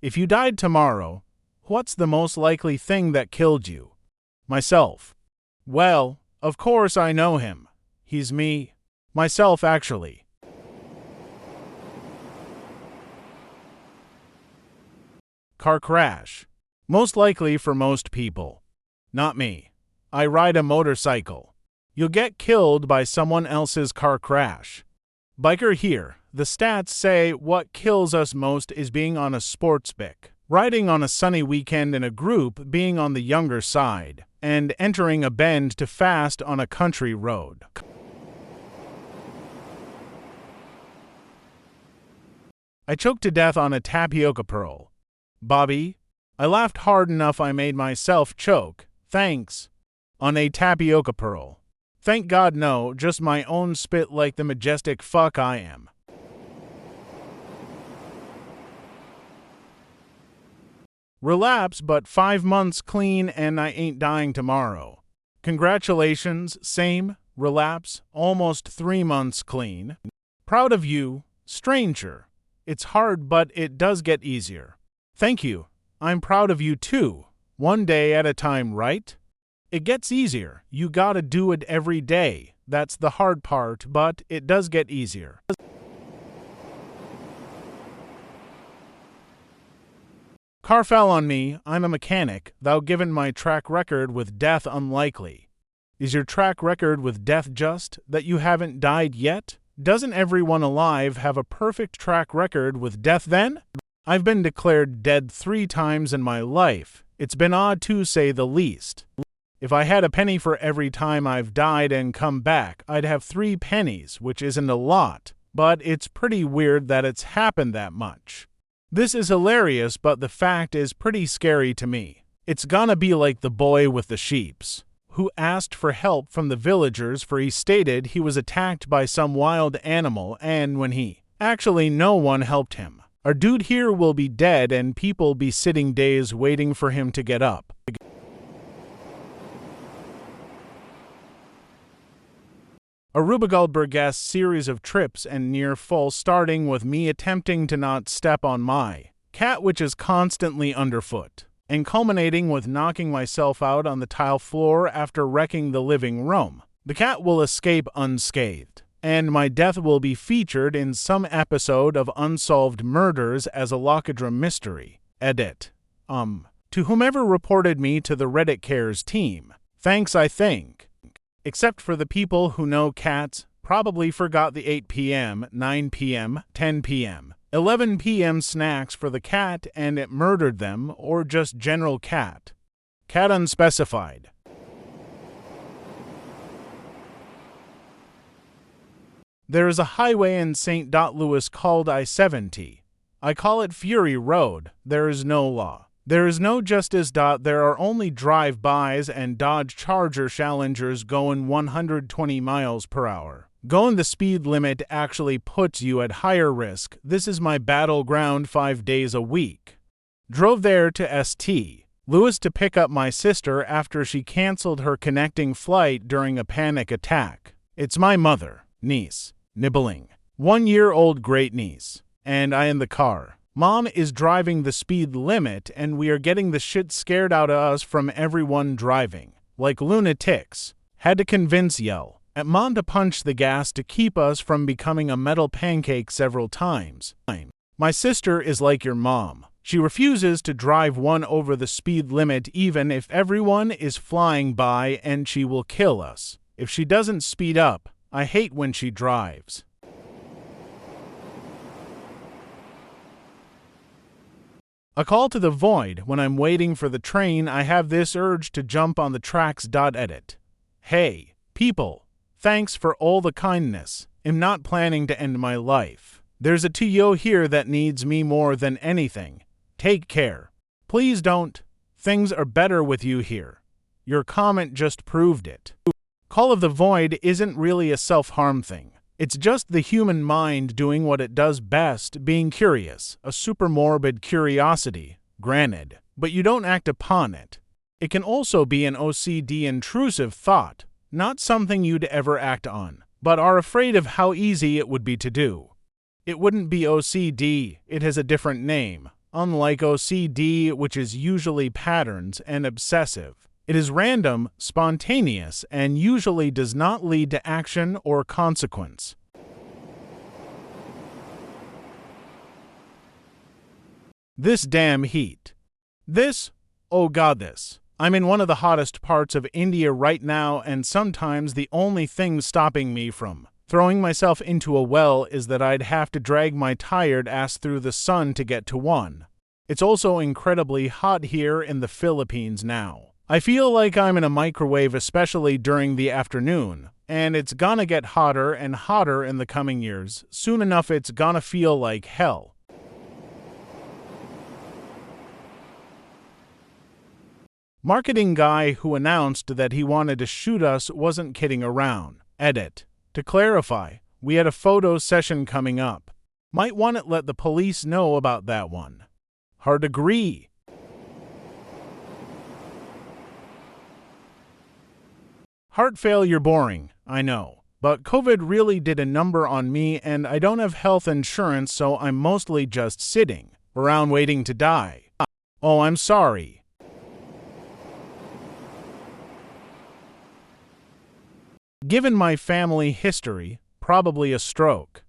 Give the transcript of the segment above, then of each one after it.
If you died tomorrow, what's the most likely thing that killed you? Myself. Well, of course I know him. He's me. Myself, actually. Car crash. Most likely for most people. Not me. I ride a motorcycle. You'll get killed by someone else's car crash. Biker here. The stats say what kills us most is being on a sports bike, riding on a sunny weekend in a group, being on the younger side, and entering a bend too fast on a country road. I choked to death on a tapioca pearl. Bobby, I laughed hard enough I made myself choke, thanks. On a tapioca pearl. Thank God no, just my own spit like the majestic fuck I am. Relapse, but 5 months clean and I ain't dying tomorrow. Congratulations, same, relapse, almost 3 months clean. Proud of you, stranger. It's hard, but it does get easier. Thank you. I'm proud of you too. One day at a time, right? It gets easier. You gotta do it every day. That's the hard part, but it does get easier. Car fell on me. I'm a mechanic, thou given my track record with death unlikely. Is your track record with death just that you haven't died yet? Doesn't everyone alive have a perfect track record with death then? I've been declared dead 3 times in my life. It's been odd to say the least. If I had a penny for every time I've died and come back, I'd have 3 pennies, which isn't a lot, but it's pretty weird that it's happened that much. This is hilarious, but the fact is pretty scary to me. It's gonna be like the boy with the sheeps, who asked for help from the villagers for he stated he was attacked by some wild animal and when he actually no one helped him. Our dude here will be dead and people be sitting days waiting for him to get up. A Rube Goldberg-esque series of trips and near falls, starting with me attempting to not step on my cat, which is constantly underfoot, and culminating with knocking myself out on the tile floor after wrecking the living room. The cat will escape unscathed, and my death will be featured in some episode of Unsolved Murders as a Lockadrum mystery. Edit. To whomever reported me to the Reddit Cares team. Thanks, I think. Except for the people who know cats, probably forgot the 8 p.m., 9 p.m., 10 p.m., 11 p.m. snacks for the cat and it murdered them, or just general cat. Cat unspecified. There is a highway in St. Louis called I-70. I call it Fury Road. There is no law. There is no justice. There are only drive-bys and Dodge Charger Challengers going 120 miles per hour. Going the speed limit actually puts you at higher risk. This is my battleground 5 days a week. Drove there to St. Louis to pick up my sister after she canceled her connecting flight during a panic attack. It's my mother, niece, nibbling, 1-year-old great niece, and I in the car. Mom is driving the speed limit and we are getting the shit scared out of us from everyone driving. Like lunatics. Had to convince yell at Mom to punch the gas to keep us from becoming a metal pancake several times. My sister is like your mom. She refuses to drive one over the speed limit even if everyone is flying by and she will kill us. If she doesn't speed up, I hate when she drives. A call to the void. When I'm waiting for the train, I have this urge to jump on the tracks. Edit. Hey, people. Thanks for all the kindness. I'm not planning to end my life. There's a TO here that needs me more than anything. Take care. Please don't. Things are better with you here. Your comment just proved it. Call of the void isn't really a self-harm thing. It's just the human mind doing what it does best, being curious, a super morbid curiosity, granted, but you don't act upon it. It can also be an OCD intrusive thought, not something you'd ever act on, but are afraid of how easy it would be to do. It wouldn't be OCD, it has a different name, unlike OCD, which is usually patterns and obsessive. It is random, spontaneous, and usually does not lead to action or consequence. This damn heat. Oh god, this. I'm in one of the hottest parts of India right now, and sometimes the only thing stopping me from throwing myself into a well is that I'd have to drag my tired ass through the sun to get to one. It's also incredibly hot here in the Philippines now. I feel like I'm in a microwave, especially during the afternoon, and it's gonna get hotter and hotter in the coming years. Soon enough, it's gonna feel like hell. Marketing guy who announced that he wanted to shoot us wasn't kidding around. Edit. To clarify, we had a photo session coming up. Might want to let the police know about that one. Hard agree. Heart failure boring, I know. But COVID really did a number on me, and I don't have health insurance, so I'm mostly just sitting around waiting to die. Oh, I'm sorry. Given my family history, probably a stroke.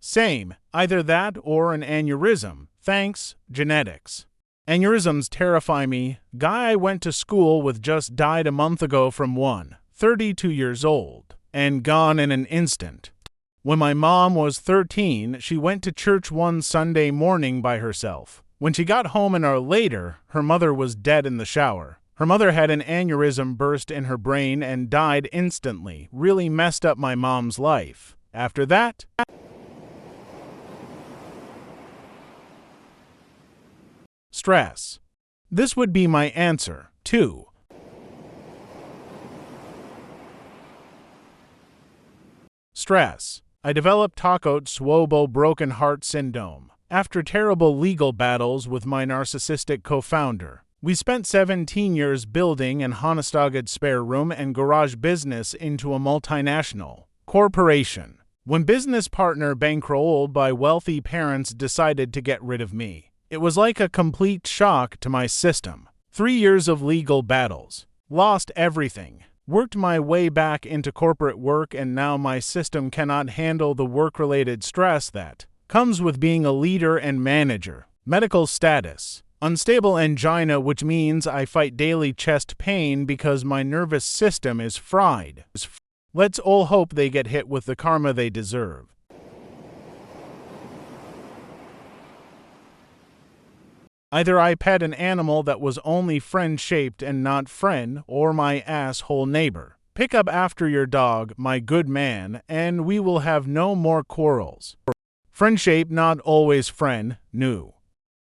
Same, either that or an aneurysm. Thanks, genetics. Aneurysms terrify me. Guy I went to school with just died a month ago from one, 32 years old, and gone in an instant. When my mom was 13, she went to church one Sunday morning by herself. When she got home an hour later, her mother was dead in the shower. Her mother had an aneurysm burst in her brain and died instantly. Really messed up my mom's life. After that, stress. This would be my answer, too. Stress. I developed Takotsubo broken heart syndrome after terrible legal battles with my narcissistic co-founder. We spent 17 years building an Honestagad spare room and garage business into a multinational corporation. When business partner bankrolled by wealthy parents decided to get rid of me, it was like a complete shock to my system. 3 years of legal battles. Lost everything. Worked my way back into corporate work, and now my system cannot handle the work-related stress that comes with being a leader and manager. Medical status. Unstable angina, which means I fight daily chest pain because my nervous system is fried. Let's all hope they get hit with the karma they deserve. Either I pet an animal that was only friend-shaped and not friend, or my asshole neighbor. Pick up after your dog, my good man, and we will have no more quarrels. Friend-shaped, not always friend, new.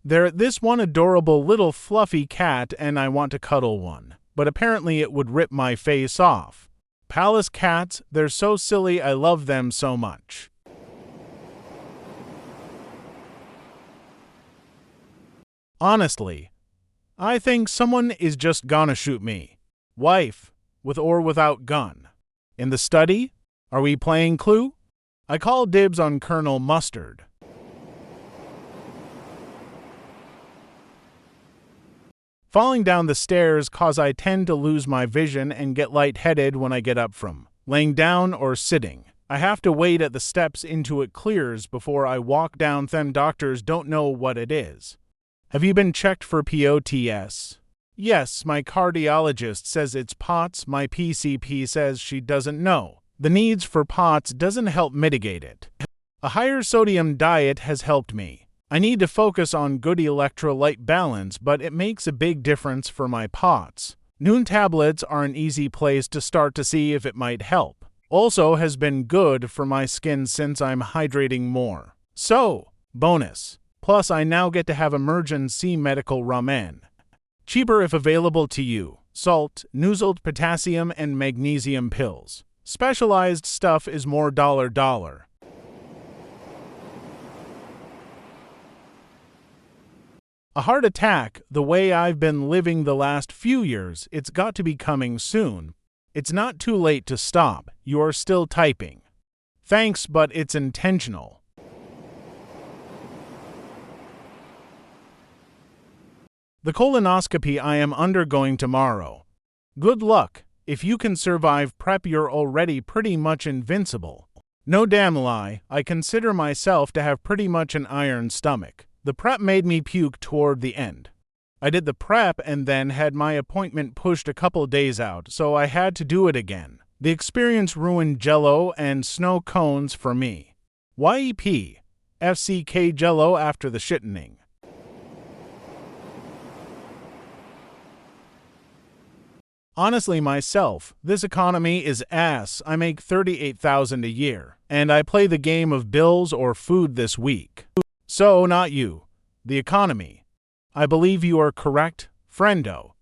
There's this one adorable little fluffy cat, and I want to cuddle one, but apparently it would rip my face off. Palace cats, they're so silly, I love them so much. Honestly, I think someone is just gonna shoot me. Wife, with or without gun. In the study? Are we playing Clue? I call dibs on Colonel Mustard. Falling down the stairs cause I tend to lose my vision and get lightheaded when I get up from laying down or sitting. I have to wait at the steps until it clears before I walk down. Them doctors don't know what it is. Have you been checked for POTS? Yes, my cardiologist says it's POTS. My PCP says she doesn't know. The needs for POTS doesn't help mitigate it. A higher sodium diet has helped me. I need to focus on good electrolyte balance, but it makes a big difference for my POTS. Noon tablets are an easy place to start to see if it might help. Also has been good for my skin since I'm hydrating more. So, bonus. Plus I now get to have emergency medical ramen. Cheaper if available to you. Salt, nuzzled potassium and magnesium pills. Specialized stuff is more $. A heart attack, the way I've been living the last few years, it's got to be coming soon. It's not too late to stop. You are still typing. Thanks, but it's intentional. The colonoscopy I am undergoing tomorrow. Good luck. If you can survive prep, you're already pretty much invincible. No damn lie, I consider myself to have pretty much an iron stomach. The prep made me puke toward the end. I did the prep and then had my appointment pushed a couple days out, so I had to do it again. The experience ruined Jell-O and snow cones for me. YEP. FCK Jell-O after the shittening. Honestly myself, this economy is ass. I make $38,000 a year, and I play the game of bills or food this week. So, not you. The economy. I believe you are correct, friendo.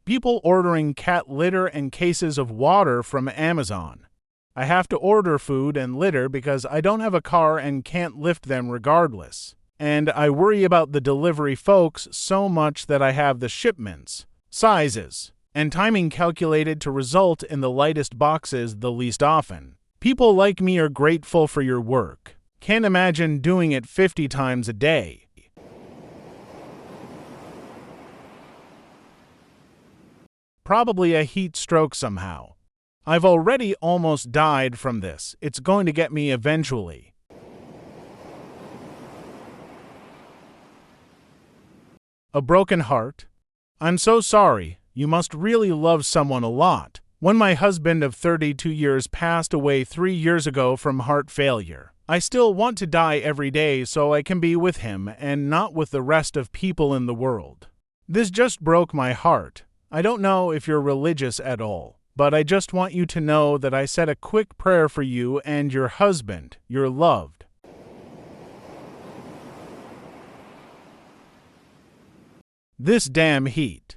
People ordering cat litter and cases of water from Amazon. I have to order food and litter because I don't have a car and can't lift them regardless. And I worry about the delivery folks so much that I have the shipments, sizes, and timing calculated to result in the lightest boxes the least often. People like me are grateful for your work. Can't imagine doing it 50 times a day. Probably a heat stroke somehow. I've already almost died from this. It's going to get me eventually. A broken heart? I'm so sorry. You must really love someone a lot. When my husband of 32 years passed away 3 years ago from heart failure, I still want to die every day so I can be with him and not with the rest of people in the world. This just broke my heart. I don't know if you're religious at all, but I just want you to know that I said a quick prayer for you and your husband, your loved. This damn heat.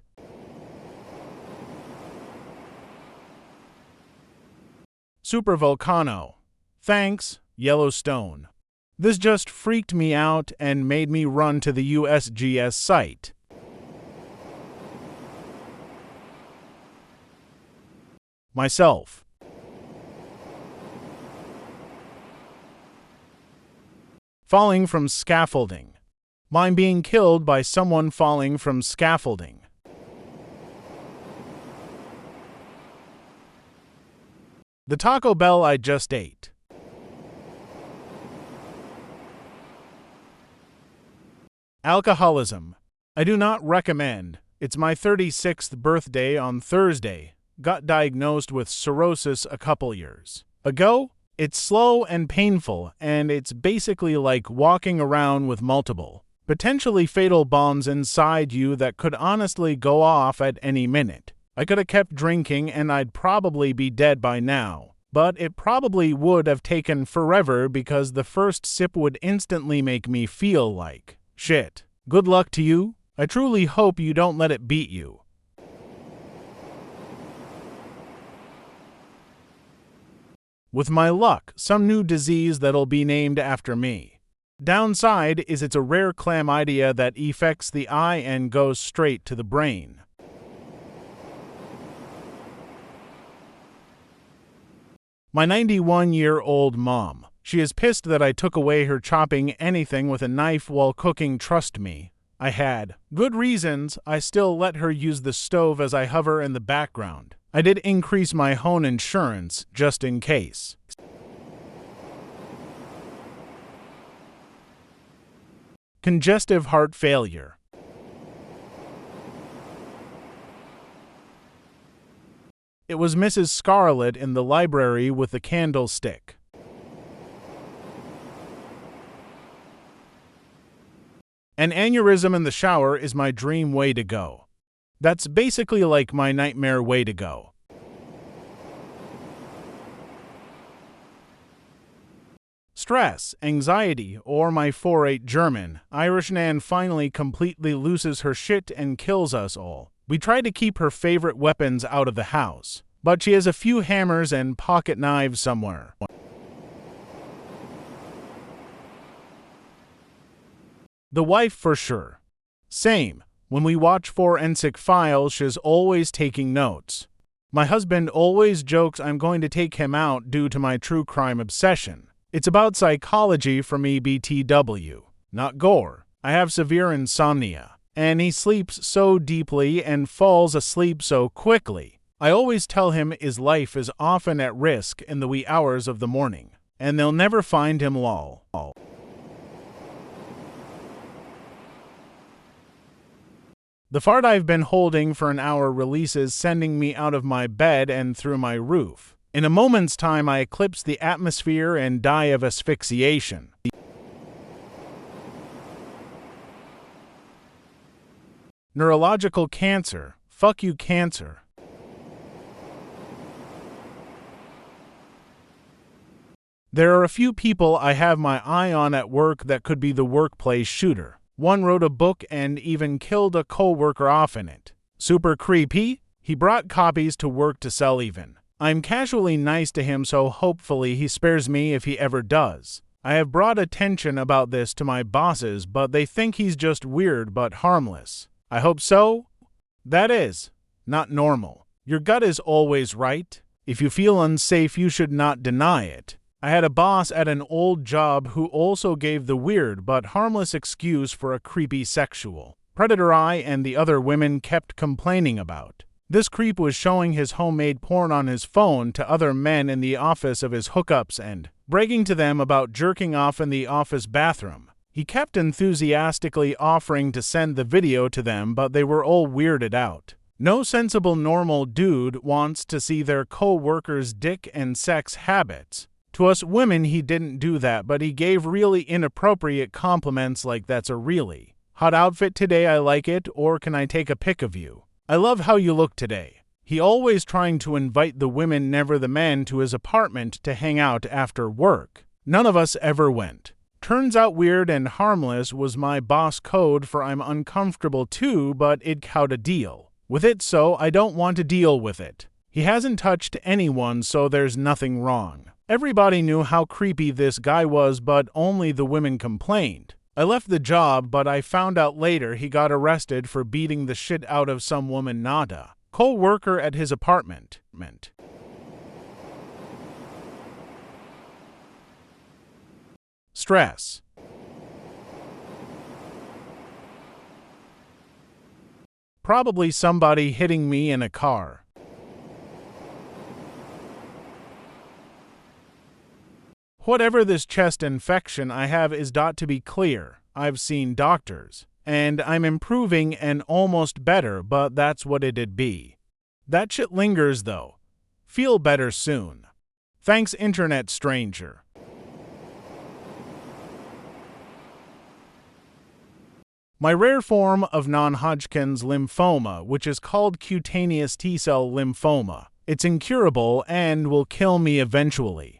Supervolcano. Thanks, Yellowstone. This just freaked me out and made me run to the USGS site. Myself. Falling from scaffolding. Mine being killed by someone falling from scaffolding. The Taco Bell I just ate. Alcoholism. I do not recommend. It's my 36th birthday on Thursday. Got diagnosed with cirrhosis a couple years ago. It's slow and painful, and it's basically like walking around with multiple, potentially fatal bombs inside you that could honestly go off at any minute. I could have kept drinking and I'd probably be dead by now, but it probably would have taken forever because the first sip would instantly make me feel like shit. Good luck to you. I truly hope you don't let it beat you. With my luck, some new disease that'll be named after me. Downside is it's a rare chlamydia that affects the eye and goes straight to the brain. My 91-year-old mom. She is pissed that I took away her chopping anything with a knife while cooking. Trust me, I had good reasons. I still let her use the stove as I hover in the background. I did increase my home insurance just in case. Congestive heart failure. It was Mrs. Scarlett in the library with the candlestick. An aneurysm in the shower is my dream way to go. That's basically like my nightmare way to go. Stress, anxiety, or my 4-8 German, Irish Nan finally completely loses her shit and kills us all. We try to keep her favorite weapons out of the house, but she has a few hammers and pocket knives somewhere. The wife for sure. Same. When we watch forensic files, she's always taking notes. My husband always jokes I'm going to take him out due to my true crime obsession. It's about psychology from EBTW, not gore. I have severe insomnia, and he sleeps so deeply and falls asleep so quickly. I always tell him his life is often at risk in the wee hours of the morning, and they'll never find him lol. The fart I've been holding for an hour releases, sending me out of my bed and through my roof. In a moment's time, I eclipse the atmosphere and die of asphyxiation. Neurological cancer. Fuck you, cancer. There are a few people I have my eye on at work that could be the workplace shooter. One wrote a book and even killed a co-worker off in it. Super creepy? He brought copies to work to sell even. I'm casually nice to him, so hopefully he spares me if he ever does. I have brought attention about this to my bosses, but they think he's just weird but harmless. I hope so. That is not normal. Your gut is always right. If you feel unsafe, you should not deny it. I had a boss at an old job who also gave the weird but harmless excuse for a creepy sexual predator I and the other women kept complaining about. This creep was showing his homemade porn on his phone to other men in the office of his hookups and bragging to them about jerking off in the office bathroom. He kept enthusiastically offering to send the video to them, but they were all weirded out. No sensible normal dude wants to see their co-workers' dick and sex habits. To us women, he didn't do that, but he gave really inappropriate compliments like "That's a really hot outfit today, I like it," or "Can I take a pic of you? I love how you look today." He always trying to invite the women, never the men, to his apartment to hang out after work. None of us ever went. Turns out weird and harmless was my boss code for I'm uncomfortable too, but it how to deal with it, so I don't want to deal with it. He hasn't touched anyone, so there's nothing wrong. Everybody knew how creepy this guy was, but only the women complained. I left the job, but I found out later he got arrested for beating the shit out of some woman, Nada, co-worker at his apartment. Stress. Probably somebody hitting me in a car. Whatever this chest infection I have is to be clear. I've seen doctors, and I'm improving and almost better, but that's what it'd be. That shit lingers though. Feel better soon. Thanks, internet stranger. My rare form of non-Hodgkin's lymphoma, which is called cutaneous T-cell lymphoma. It's incurable and will kill me eventually.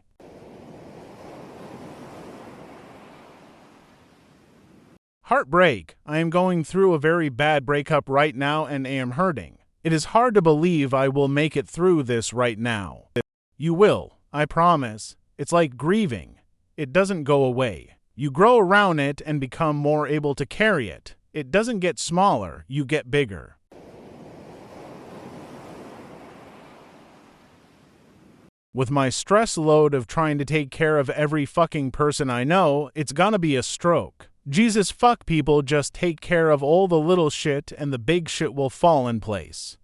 Heartbreak. I am going through a very bad breakup right now and am hurting. It is hard to believe I will make it through this right now. You will, I promise. It's like grieving. It doesn't go away. You grow around it and become more able to carry it. It doesn't get smaller, you get bigger. With my stress load of trying to take care of every fucking person I know, it's gonna be a stroke. Jesus, fuck people, just take care of all the little shit and the big shit will fall in place.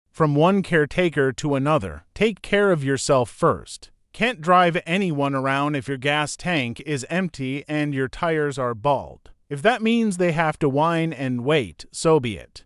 From one caretaker to another, take care of yourself first. Can't drive anyone around if your gas tank is empty and your tires are bald. If that means they have to whine and wait, so be it.